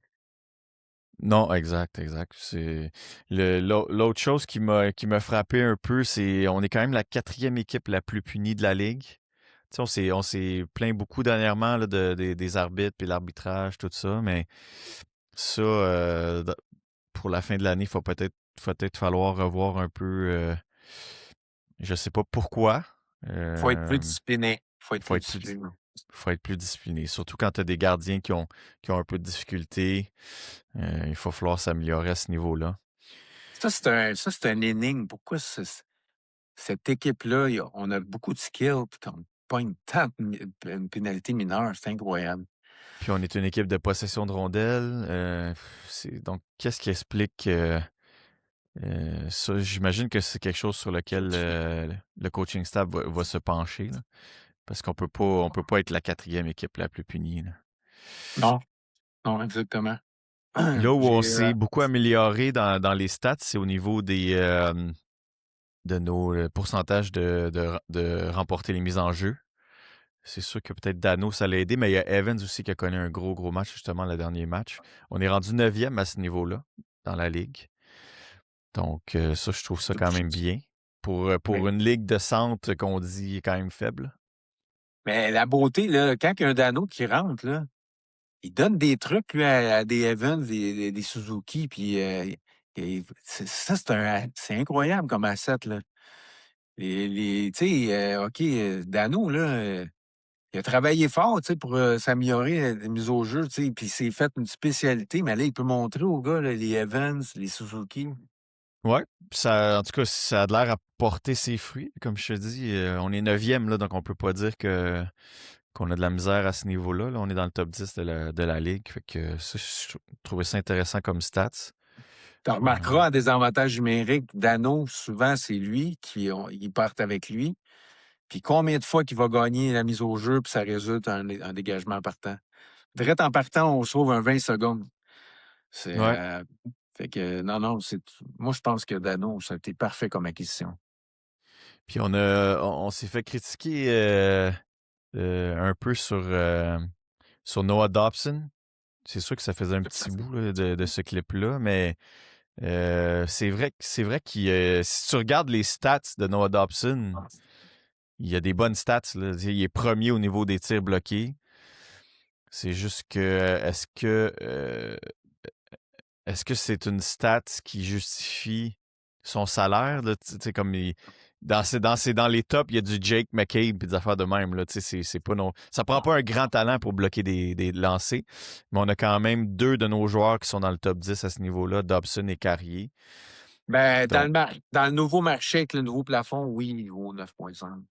Non, exact, exact. L'autre chose qui m'a frappé un peu, c'est on est quand même la 4e équipe la plus punie de la ligue. Tu sais, on s'est plaint beaucoup dernièrement là, des arbitres puis l'arbitrage, tout ça, mais ça, pour la fin de l'année, faut peut-être falloir revoir un peu. Je sais pas pourquoi. Faut être plus Euh, discipliné. Faut être faut plus être plus, discipliné. faut être plus discipliné. Surtout quand tu as des gardiens qui ont un peu de difficulté. Il faut falloir s'améliorer à ce niveau-là. Ça, c'est un énigme. Pourquoi cette équipe-là, on a beaucoup de skills, puis qu'on pogne tant une pénalité mineure, c'est incroyable. Puis on est une équipe de possession de rondelles. Donc, qu'est-ce qui explique ça? J'imagine que c'est quelque chose sur lequel le coaching staff va se pencher, là, parce qu'on peut pas être la 4e équipe la plus punie, là. Non. Non, exactement. Là où on J'ai, s'est beaucoup amélioré dans les stats, c'est au niveau de nos pourcentages de remporter les mises en jeu. C'est sûr que peut-être Dano, ça l'a aidé, mais il y a Evans aussi qui a connu un gros match, justement, le dernier match. On est rendu 9e à ce niveau-là dans la ligue. Donc, ça, je trouve ça quand même bien. Pour mais, une ligue de centre qu'on dit quand même faible. mais la beauté, là, quand il y a un Dano qui rentre, là, il donne des trucs lui, à des Evans, des Suzuki, puis ça, c'est incroyable comme asset, là. Tu sais, OK, Dano, là, il a travaillé fort, tu sais, pour s'améliorer la mise au jeu, tu sais, puis il s'est fait une spécialité, mais là, il peut montrer aux gars, là, les Evans, les Suzuki. Ouais, ça, en tout cas, ça a l'air à porter ses fruits. Comme je te dis, on est 9e, là, donc on peut pas dire qu'on a de la misère à ce niveau-là. Là. On est dans le top 10 de la ligue. Fait que ça, je trouvais ça intéressant comme stats. Tu Euh, remarqueras en désavantage numérique, Dano, souvent, c'est lui ils partent avec lui. Puis combien de fois qu'il va gagner la mise au jeu, puis ça résulte en dégagement partant. Direct en partant, on sauve un 20 secondes. C'est ouais. fait que non, moi je pense que Dano, ça a été parfait comme acquisition. Puis on s'est fait critiquer un peu sur Noah Dobson. C'est sûr que ça faisait un petit bout là, de ce clip-là, mais c'est vrai que si tu regardes les stats de Noah Dobson, il y a des bonnes stats. Là. Il est premier au niveau des tirs bloqués. C'est juste que est-ce que c'est une stat qui justifie son salaire? Là? Tu sais, comme dans les tops, il y a du Jake McCabe et des affaires de même. Là. Tu sais, c'est pas non. Ça prend pas un grand talent pour bloquer des lancers, mais on a quand même deux de nos joueurs qui sont dans le top 10 à ce niveau-là, Dobson et Carrier. Ben, Donc, dans le nouveau marché avec le nouveau plafond, oui, il vaut 9,5.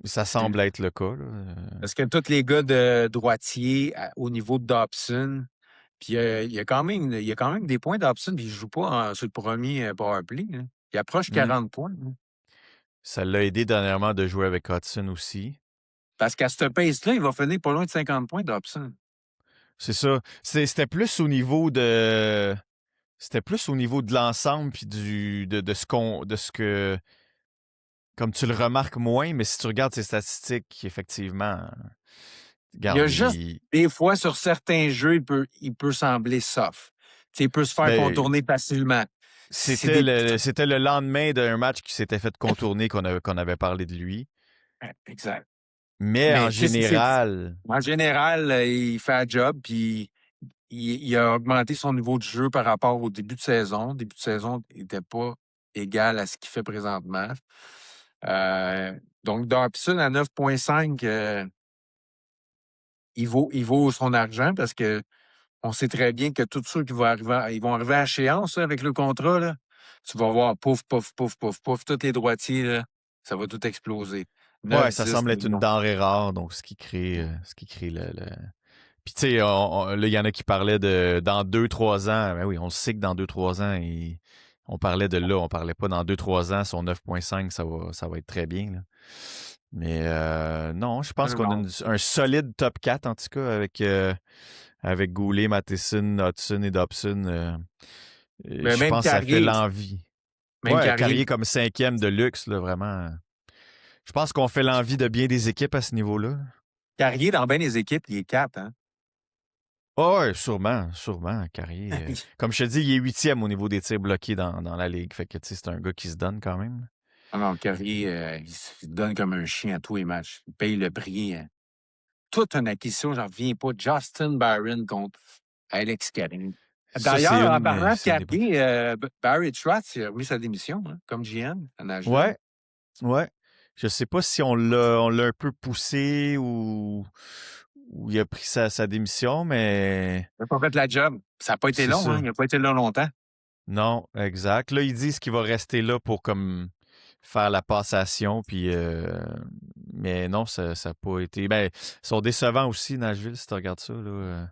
ça semble être le cas. Là. Parce que tous les gars de droitier au niveau de Dobson, puis il y a quand même des points Dobson, puis il ne joue pas sur le premier powerplay. Là. Il approche Hmm. 40 points. Là. Ça l'a aidé dernièrement de jouer avec Hudson aussi. Parce qu'à ce pace-là, il va finir pas loin de 50 points Dobson. C'est ça. C'était plus au niveau de. C'était plus au niveau de l'ensemble puis de ce que comme tu le remarques moins, mais si tu regardes ses statistiques, effectivement, Il y regarde, a juste des fois sur certains jeux, il peut sembler soft. Tu sais, il peut se faire ben, contourner facilement. C'est c'était des le petits. c'était le lendemain d'un match qui s'était fait contourner qu'on avait parlé de lui. Exact. Mais en Mais tu sais, général, en général, il fait un job, puis il a augmenté son niveau de jeu par rapport au début de saison. Le début de saison n'était pas égal à ce qu'il fait présentement. Euh, donc, Dobson à 9,5, il vaut son argent parce que on sait très bien que tous ceux qui vont arriver, ils vont arriver à échéance là, avec le contrat. Là. Tu vas voir, pouf, pouf, pouf, pouf, pouf, tous les droitiers, là, ça va tout exploser. ouais, 9, ça 10 semble être une millions. denrée rare, donc ce qui crée le. Puis tu sais, là, il y en a qui parlaient de dans 2-3 ans. Ben oui, on sait que dans 2-3 ans, on parlait de là, on parlait pas dans 2-3 ans, son 9,5, ça va être très bien. Là. Mais non, je pense Non, qu'on a non. un solide top 4, en tout cas, avec Goulet, Matheson, Hudson et Dobson. Mais Je pense que ça fait l'envie. Même Ouais, Carrier, Carrier comme cinquième de luxe, là, vraiment. Je pense qu'on fait l'envie de bien des équipes à ce niveau-là. Carrier dans bien les équipes, il est 4, hein? Ah ouais, sûrement, Carrier. Comme je te dis, il est huitième au niveau des tirs bloqués dans la ligue. Fait que, tu sais, c'est un gars qui se donne quand même. Ah non, Carrier, il se donne comme un chien à tous les matchs. Il paye le prix. Toute une acquisition, j'en reviens pas. Justin Barron contre Alex Carrier. Ça, c'est D'ailleurs, en une, parlant de c'est une des bonnes. Carrier, Barry Trotz, il a remis sa démission comme GM à Nashville. Ouais, ouais. Je sais pas si on l'a un peu poussé ou il a pris sa démission, mais Il n'a pas fait la job. Ça n'a pas été c'est long, hein? Il ça. n'a pas été là longtemps. Non, exact. Là, ils disent qu'il va rester là pour comme faire la passation, puis mais non, ça n'a pas été. Ben, ils sont décevants aussi, Nashville, si tu regardes ça. Là,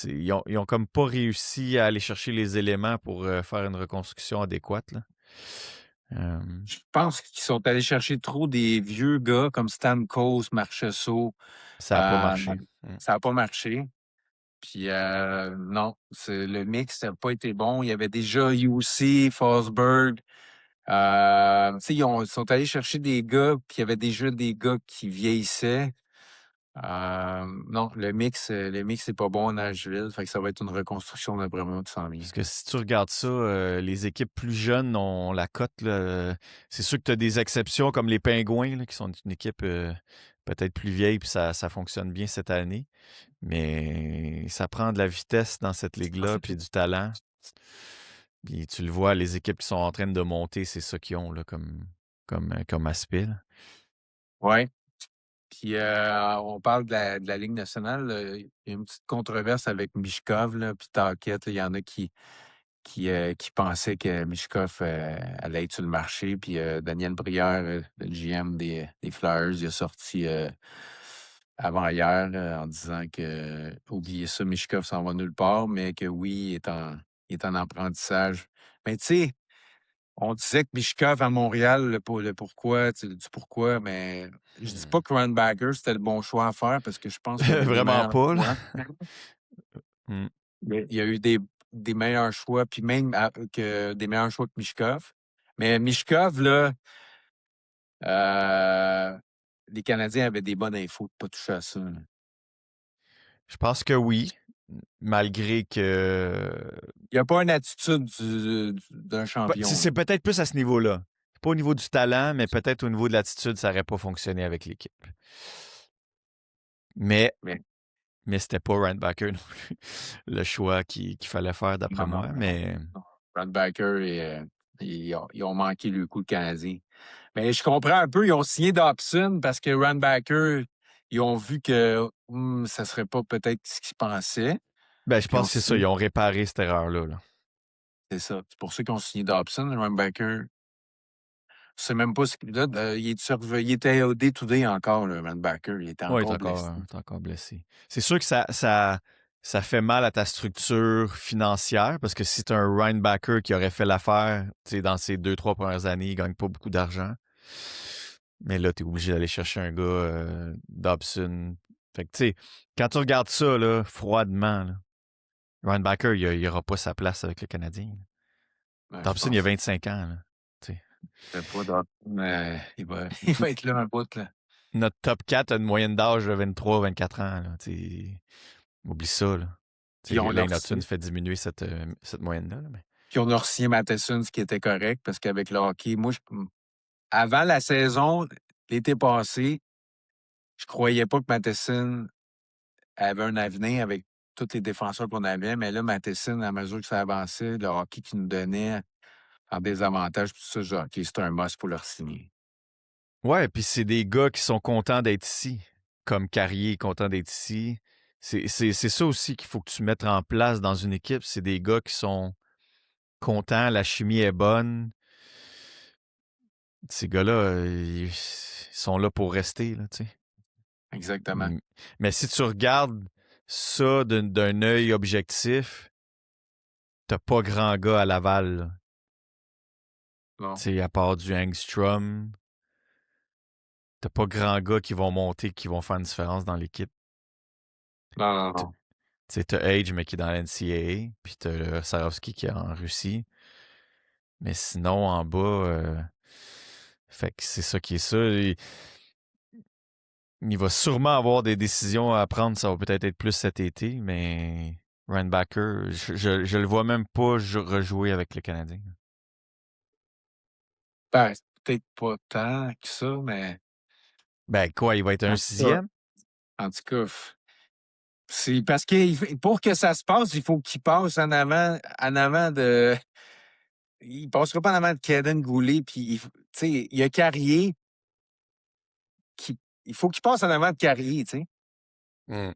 ils ont comme pas réussi à aller chercher les éléments pour faire une reconstruction adéquate. Là. Euh, Je pense qu'ils sont allés chercher trop des vieux gars comme Stamkos, Marchessault. ça n'a pas Euh, marché. Mm. Ça n'a pas marché. Puis non, le mix n'a pas été bon. Il y avait déjà UC, Forsberg. Ils sont allés chercher des gars, puis il y avait déjà des gars qui vieillissaient. Non, le mix n'est pas bon à Nashville. Fait que ça va être une reconstruction d'après moi qui s'en vient. Parce que si tu regardes ça, les équipes plus jeunes ont la cote. Là, c'est sûr que tu as des exceptions comme les Pingouins, là, qui sont une équipe peut-être plus vieille, puis ça fonctionne bien cette année. Mais ça prend de la vitesse dans cette ligue-là, puis du talent. Puis tu le vois, les équipes qui sont en train de monter, c'est ça qu'ils ont là, comme aspect. Oui. Puis on parle de la Ligue nationale. Il y a une petite controverse avec Mishkov, là, puis Tarket. Il y en a qui pensaient que Mishkov allait être sur le marché. Puis Daniel Brière, le GM des Flyers, il a sorti avant-hier en disant que oubliez ça, Mishkov s'en va nulle part, mais que oui, il est en apprentissage. Mais tu sais, on disait que Mishkov à Montréal, le pourquoi, du pourquoi, mais je dis pas que Runbacker, c'était le bon choix à faire parce que je pense qu'il y avait des Vraiment meilleurs pas, là. choix. Mm. Il y a eu des meilleurs choix, puis même que des meilleurs choix que Mishkov. Mais Mishkov, là, les Canadiens avaient des bonnes infos de pas toucher à ça, là. Je pense que oui, malgré que... Il n'y a pas une attitude d'un C'est champion, là. c'est peut-être plus à ce niveau-là. Pas au niveau du talent, mais peut-être au niveau de l'attitude, ça n'aurait pas fonctionné avec l'équipe. Mais Mais c'était pas Randbacker non plus, le choix qu'il fallait faire d'après non, non, moi. non, Mais non. Runbacker, ils ont manqué le coup de Canadien. Mais je comprends un peu, ils ont signé Dobson parce que Runbacker, ils ont vu que ça serait pas peut-être ce qu'ils pensaient. ben, je Puis ils ont pense que c'est ça, signé. ils ont réparé cette erreur-là. Là. C'est ça. C'est pour ça qu'ils ont signé Dobson. Runbacker, je sais même pas ce qu'il là. Il était au day-to-day encore, le Runbacker. Il était Oui, encore blessé. il est encore blessé. C'est sûr que ça fait mal à ta structure financière parce que si tu as un Rhinebacker qui aurait fait l'affaire dans ces 2-3 premières années, il ne gagne pas beaucoup d'argent. Mais là, tu es obligé d'aller chercher un gars, Dobson. Fait que, tu sais, quand tu regardes ça, là, froidement, là, Rhinebacker, il n'aura pas sa place avec le Canadien. Ouais, je Dobson, il a pense. 25 ans. Là, tu sais. C'est pas Dobson, mais il va être là un bout, là. Notre top 4 a une moyenne d'âge de 23-24 ans. Là, tu sais. Oublie ça. Là. Tu Puis sais, on a Lane Hudson re-signé. fait diminuer cette moyenne-là. Là, mais... Puis on a re-signé Matheson, ce qui était correct, parce qu'avec le hockey, moi, avant la saison, l'été passé, je croyais pas que Matheson avait un avenir avec tous les défenseurs qu'on avait, mais là, Matheson, à mesure que ça avançait, le hockey qu'il nous donnait en désavantage, tout ça, genre, OK, c'est un must pour le signer. Ouais, puis c'est des gars qui sont contents d'être ici. Comme Carrier est content d'être ici. C'est ça aussi qu'il faut que tu mettes en place dans une équipe. C'est des gars qui sont contents, la chimie est bonne. Ces gars-là, ils sont là pour rester, là, tu sais. Exactement. Mais si tu regardes ça d'un œil objectif, t'as pas grand gars à Laval, là. Bon. Tu sais, à part du Angstrom, t'as pas grand gars qui vont monter, qui vont faire une différence dans l'équipe. Non, non, Tu non. sais, t'as Age, mais qui est dans l'NCAA, puis t'as le Sarovski qui est en Russie. Mais sinon, en bas, fait que c'est ça qui est ça. Il va sûrement avoir des décisions à prendre. Ça va peut-être être plus cet été, mais Randbacker, je le vois même pas rejouer avec le Canadien. Ben, c'est peut-être pas tant que ça, mais Ben quoi, il va être un en tout cas, sixième? en tout cas, c'est parce que pour que ça se passe, il faut qu'il passe en avant de. Il passera pas en avant de Kaden Goulet, puis tu sais, il y a Carrier qui. Il faut qu'il passe en avant de Carrier, tu sais. Mm.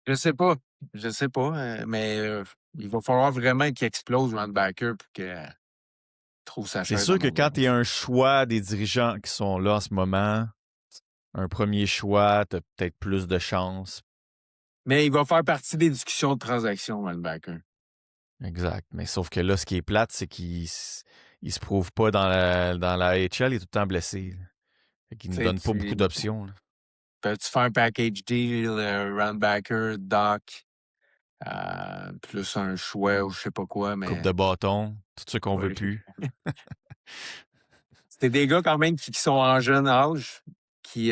Je sais pas. Je sais pas, mais il va falloir vraiment qu'il explose Backer pour qu'il trouve sa C'est chaise à sûr que quand Montréal. tu es un choix des dirigeants qui sont là en ce moment, un premier choix, tu as peut-être plus de chance. Mais il va faire partie des discussions de transaction, Backer. Exact. Mais sauf que là, ce qui est plate, c'est qu'il se prouve pas dans la AHL, il est tout le temps blessé. Là. Fait qu'il ne Tu sais, donne pas beaucoup d'options. Là. tu fais un package deal, runbacker, doc, plus un choix ou je sais pas quoi, Coupe mais de bâton, tout ce qu'on veut ouais. plus. C'est des gars quand même qui sont en jeune âge, qui,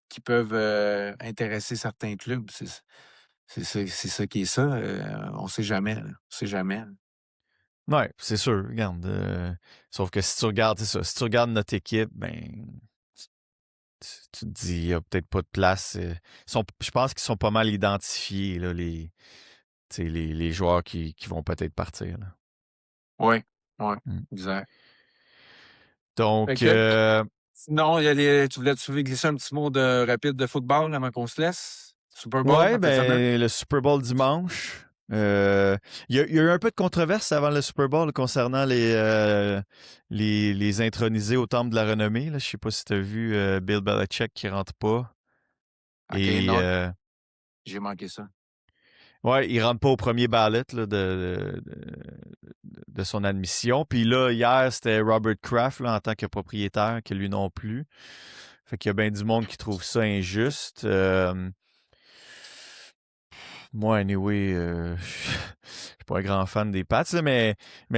qui peuvent intéresser certains clubs. C'est ça qui est ça. On sait jamais. Là. On sait jamais. Là. Ouais, c'est sûr. Regarde. Sauf que si tu regardes, c'est ça. Si tu regardes notre équipe, ben. Tu te dis, il n'y a peut-être pas de place. Je pense qu'ils sont pas mal identifiés, là, les joueurs qui vont peut-être partir. Là. Oui, oui, Mm. exact. Fait Donc, que, sinon, tu voulais te glisser un petit mot de rapide de football avant qu'on se laisse? Super Bowl ouais, en fin de semaine? ben, le Super Bowl dimanche. Il y a eu un peu de controverse avant le Super Bowl concernant les intronisés au Temple de la Renommée. Là. Je sais pas si tu as vu Bill Belichick qui rentre pas. OK, Et non, j'ai manqué ça. ouais, il rentre pas au premier ballot là, de son admission. Puis là, hier, c'était Robert Kraft là, en tant que propriétaire, que lui non plus. Fait qu'il y a bien du monde qui trouve ça injuste. Moi, anyway, je suis pas un grand fan des Pats, là, mais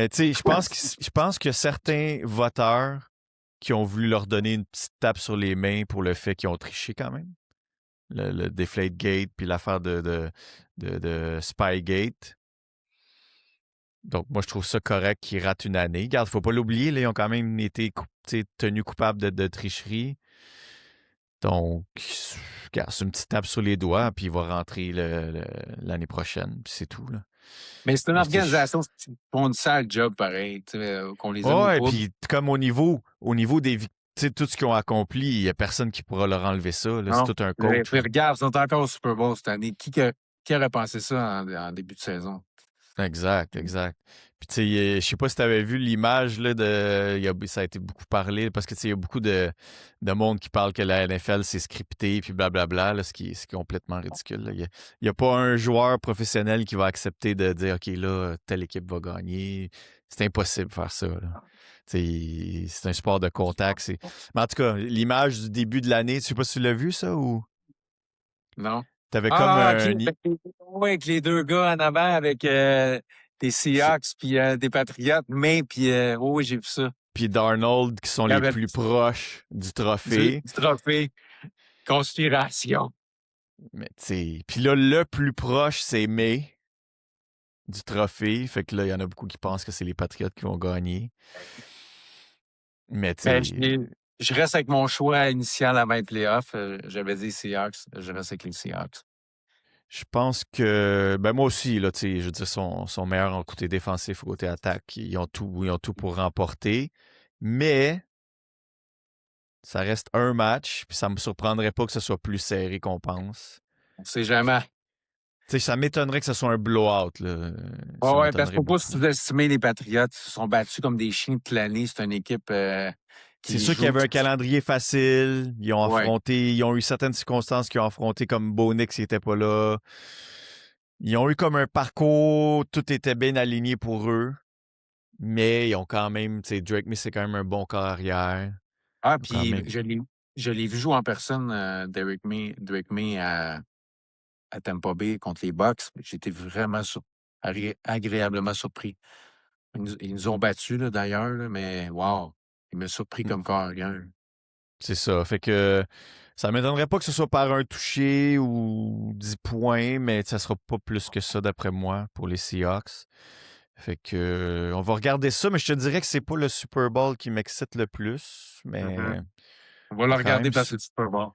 tu sais, je pense que certains voteurs qui ont voulu leur donner une petite tape sur les mains pour le fait qu'ils ont triché quand même. Le Deflategate, puis l'affaire de Spygate. Donc, moi, je trouve ça correct qu'ils ratent une année. Regarde, faut pas l'oublier, là, ils ont quand même été tenus coupables de tricherie. Donc, regarde, c'est une petite tape sur les doigts, puis il va rentrer l'année prochaine, puis c'est tout. Là. Mais c'est une Mais je- organisation qui font une sale job pareil, tu sais, qu'on les aime ou ouais, pas. puis comme au niveau des tout ce qu'ils ont accompli, il n'y a personne qui pourra leur enlever ça. Là. C'est Non. tout un Puis coach. Là. regarde, ils sont encore au Super Bowl cette année. Qui aurait pensé ça en début de saison? Exact, exact. Puis tu sais, je sais pas si tu avais vu l'image là ça a été beaucoup parlé parce que tu sais il y a beaucoup de monde qui parle que la NFL c'est scripté puis blablabla là, ce qui est complètement ridicule. Là. Il y a pas un joueur professionnel qui va accepter de dire OK là telle équipe va gagner. C'est impossible de faire ça. Là. Tu sais, c'est un sport de contact. Mais en tout cas, l'image du début de l'année, tu sais pas si tu l'as vu ça ou Non? t'avais comme Ah, OK. Oui, avec les deux gars en avant avec des Seahawks puis des Patriotes, mais puis oui, j'ai vu ça. puis Darnold qui sont Il y les avait plus proches du du trophée. trophée conspiration. Mais tu sais, puis là, le plus proche, c'est May du trophée. Fait que là, il y en a beaucoup qui pensent que c'est les Patriots qui vont gagner. Mais tu Mais sais, je reste avec mon choix initial avant les playoffs. J'avais dit Seahawks. Je reste avec les Seahawks. je pense que, ben moi aussi, là, tu sais, je veux dire, sont meilleurs en côté défensif ou côté attaque. Ils ont tout pour remporter. Mais ça reste un match, puis ça me surprendrait pas que ce soit plus serré qu'on pense. On sait jamais. Tu sais, ça m'étonnerait que ce soit un blowout, là. Ouais, Ça ouais, parce qu'il m'étonnerait faut pas beaucoup. sous-estimer les Patriots. Ils se sont battus comme des chiens toute l'année. C'est une équipe C'est qui sûr qu'il y joue. avait un calendrier facile. Ouais. Ils ont eu certaines circonstances qui ont affronté comme Bonix qui n'était pas là. Ils ont eu comme un parcours, tout était bien aligné pour eux, mais ils ont quand même, tu sais, Drake May, c'est quand même un bon corps arrière. Ah, Ils ont quand puis même. je l'ai vu jouer en personne, Drake May à Tampa Bay contre les Bucks. J'étais vraiment agréablement surpris. Ils nous ont battus, là, d'ailleurs, là, mais wow, il m'a surpris comme carrière. C'est ça. Fait que ça m'étonnerait pas que ce soit par un touché ou 10 points, mais ça sera pas plus que ça d'après moi pour les Seahawks. Fait que on va regarder ça, mais je te dirais que c'est pas le Super Bowl qui m'excite le plus, Mhm. mais On va le quand regarder même, parce que c'est Super Bowl.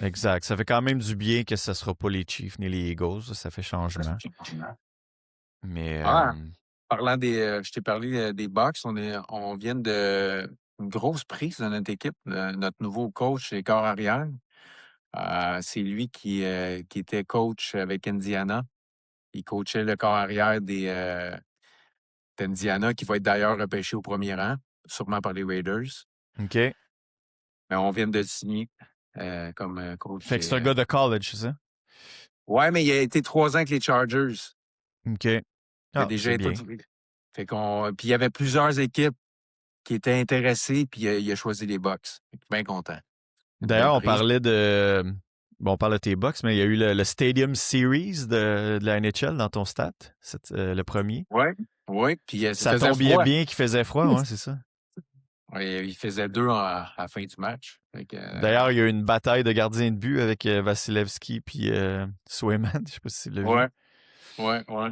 exact. Ça fait quand même du bien que ce sera pas les Chiefs ni les Eagles. Ça fait changement. Mais Ah, parlant je t'ai parlé des Bucks, on vient de une grosse prise de notre équipe. Notre nouveau coach et corps arrière. C'est lui qui était coach avec Indiana. Il coachait le corps arrière d'Indiana, qui va être d'ailleurs repêché au premier rang, sûrement par les Raiders. OK. Mais on vient de le signer comme coach. Fait que c'est un gars de college, c'est ça? Ouais, mais il a été 3 ans avec les Chargers. OK. Il a Ah, déjà c'est été. bien. Fait puis il y avait plusieurs équipes qui étaient intéressées, puis il a choisi les Bucks. Bien content. Une belle D'ailleurs, on prise. parlait Bon, on parle de tes Bucks, mais il y a eu le Stadium Series de la NHL dans ton stat, le premier. Oui, oui. Puis il Ça faisait tombait froid. bien qu'il faisait froid, ouais, c'est ça. Ouais, il faisait 2 à la fin du match. Fait que, D'ailleurs, il y a eu une bataille de gardiens de but avec Vasilevski puis Swayman. Je sais pas si tu l'as vu. ouais, ouais, ouais.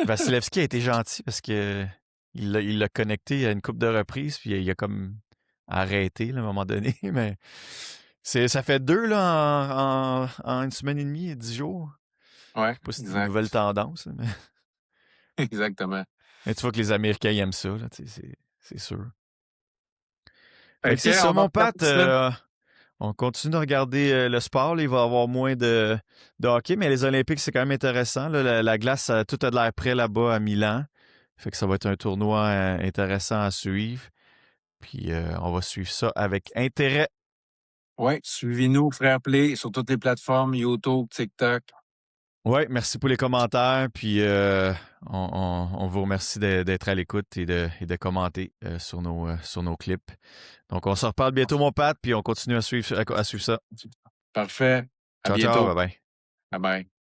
Vasilevski a été gentil parce que il l'a connecté à une coupe de reprises, puis il a comme arrêté là, à un moment donné. Mais ça fait 2 là, en une semaine et demie, 10 jours. Je Ouais, sais pas si c'est une nouvelle exact. tendance, mais, Exactement. mais tu vois que les Américains ils aiment ça, là, c'est sûr. Fait Fait que c'est que, ça, on va mon regarder Pat. ça. On continue de regarder le sport. Là, il va y avoir moins de hockey, mais les Olympiques, c'est quand même intéressant. Là. La glace, tout a de l'air prêt là-bas à Milan. Fait que ça va être un tournoi intéressant à suivre. Puis on va suivre ça avec intérêt. Ouais, suivez-nous, Frère Play, sur toutes les plateformes, YouTube, TikTok. Ouais, merci pour les commentaires. Puis on vous remercie d'être à l'écoute et de commenter sur nos clips. Donc on se reparle bientôt, mon Pat, puis on continue à suivre ça. Parfait. À Ciao, ciao, bye bientôt. bye. Bye bye.